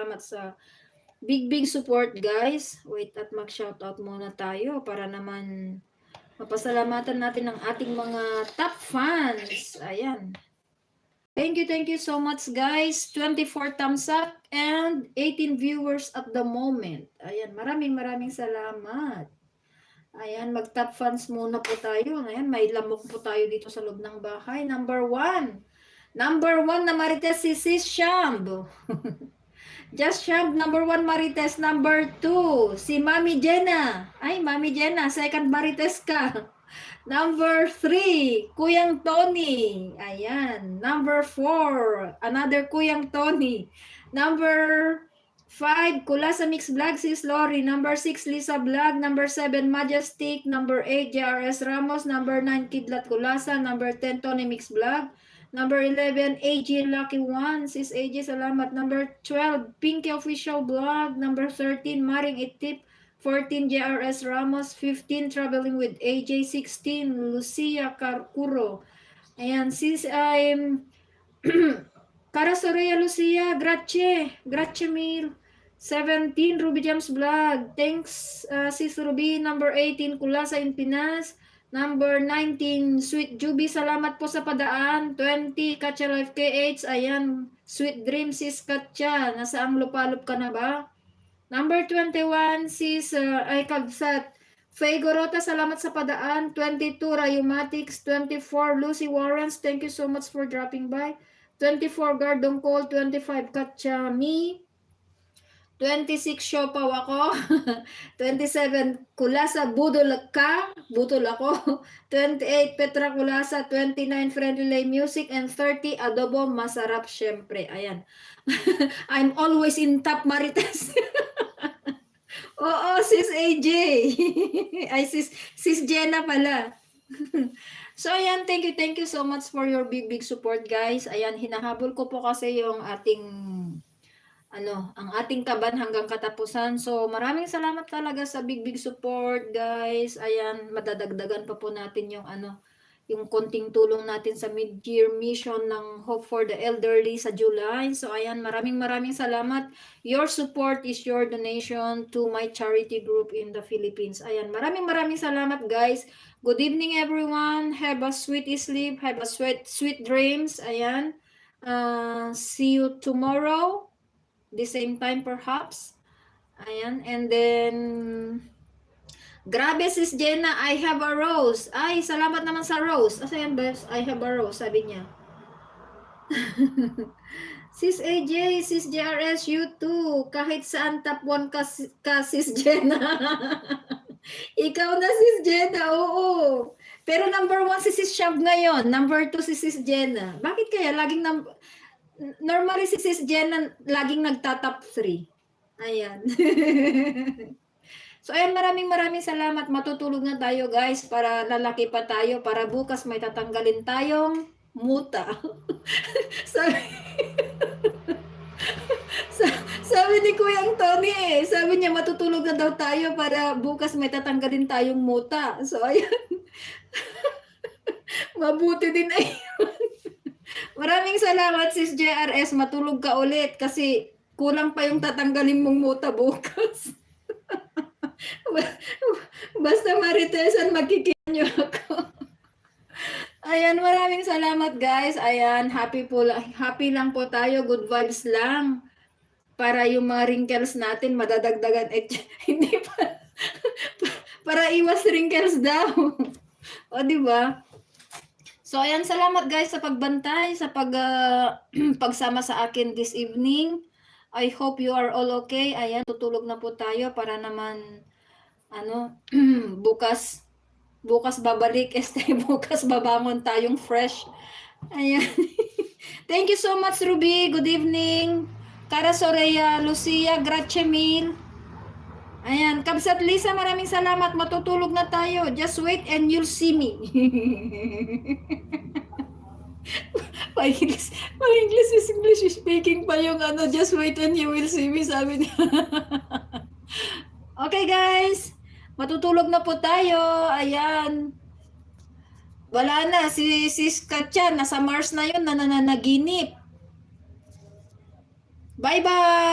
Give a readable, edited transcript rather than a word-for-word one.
salamat sa big support guys. Wait at mag-shoutout muna tayo para naman mapasalamatan natin ang ating mga top fans. Ayan. Thank you so much guys. 24 thumbs up and 18 viewers at the moment. Ayan, maraming salamat. Ayan, mag-top fans muna po tayo. Ayan, may lamok po tayo dito sa loob ng bahay. Number 1. Number 1 na Marites si Sis Shamb. Just Shamb, number 1 Marites. Number 2, si Mami Jenna. Ay, Mami Jenna, second Marites ka. Number 3, Kuyang Tony. Ayan. Number 4, another Kuyang Tony. Number 5, Kulasa Mix Vlog, Sis Lori. Number 6, Lisa Vlog. Number 7, Majestic. Number 8, JRS Ramos. Number 9, Kidlat Kulasa. Number 10, Tony Mix Vlog. Number 11, AJ Lucky One. Sis AJ, salamat. Number 12, Pinky Official Vlog. Number 13, Maring Itip. 14, JRS Ramos. 15, Traveling with AJ. 16, Lucia Carcuro. Ayan, sis, Cara Soraya Lucia, grazie mil. 17, Ruby James Vlog. Thanks, sis Ruby. Number 18, Kulasa in Pinas. Number 19, Sweet Juby, salamat po sa padaan. 20, Katya Life KH, ayan, Sweet Dream, sis Katya, nasa ang lupalop ka na ba? Number 21, sis, Kabsat, Faye Gorota, salamat sa padaan. 22, Rayumatics. 24, Lucy Warrens, thank you so much for dropping by. 24, Gardong Cole. 25, Katya Me. 26, Siopaw ako. 27, Kulasa, budol ako. 28, Petra Kulasa. 29, Friendly Lay Music. And 30, Adobo, masarap syempre. Ayan. I'm always in top Marites. Oo, sis AJ. Ay, sis Jenna pala. So, ayan, thank you so much for your big support, guys. Ayan, hinahabol ko po kasi yung ating ang ating kaban hanggang katapusan. So, maraming salamat talaga sa big support, guys. Ayan, madadagdagan pa po natin yung yung konting tulong natin sa mid-year mission ng Hope for the Elderly sa July. So, ayan, maraming salamat. Your support is your donation to my charity group in the Philippines. Ayan, maraming salamat, guys. Good evening, everyone. Have a sweet sleep. Have a sweet dreams. Ayan. See you tomorrow. The same time perhaps. Ayan, and then grabe sis Jenna, I have a rose. Ay, salamat naman sa rose. Asa yan, Bebs? I have a rose, sabi niya. Sis AJ, sis JRS, you too. Kahit saan top 1 ka sis Jenna. Ikaw na sis Jenna, oo. Pero number 1 si sis Shab ngayon. Number 2 si sis Jenna. Bakit kaya laging normally si sis Jenna laging nagtatop 3. Ayan. So ayan, maraming salamat. Matutulog na tayo guys para lalaki pa tayo para bukas may tatanggalin tayong muta. sabi ni Kuyang Tony sabi niya matutulog na daw tayo para bukas may tatanggalin tayong muta. So ayan. Mabuti din ayun. Maraming salamat sis JRS, matulog ka ulit kasi kulang pa yung tatanggalin mong muta bukas. Basta Maritesan, magkikinyo ako. Ayan, maraming salamat guys. Ayan, happy lang po tayo, good vibes lang. Para yung mga wrinkles natin madadagdagan. Hindi pa. Para iwas wrinkles daw. O, di ba? So, ayan, salamat guys sa pagbantay, sa pagsama sa akin this evening. I hope you are all okay. Ayan, tutulog na po tayo para naman, bukas babalik, bukas babangon tayong fresh. Ayan. Thank you so much, Ruby. Good evening. Cara Soraya, Lucia, grazie mil. Ayan, Kabsat Lisa, maraming salamat. Matutulog na tayo. Just wait and you'll see me. English speaking pa yung just wait and you will see me, sabi niya. Okay guys, matutulog na po tayo. Ayan. Wala na, si Katya, nasa Mars na yun, nananaginip. Bye-bye!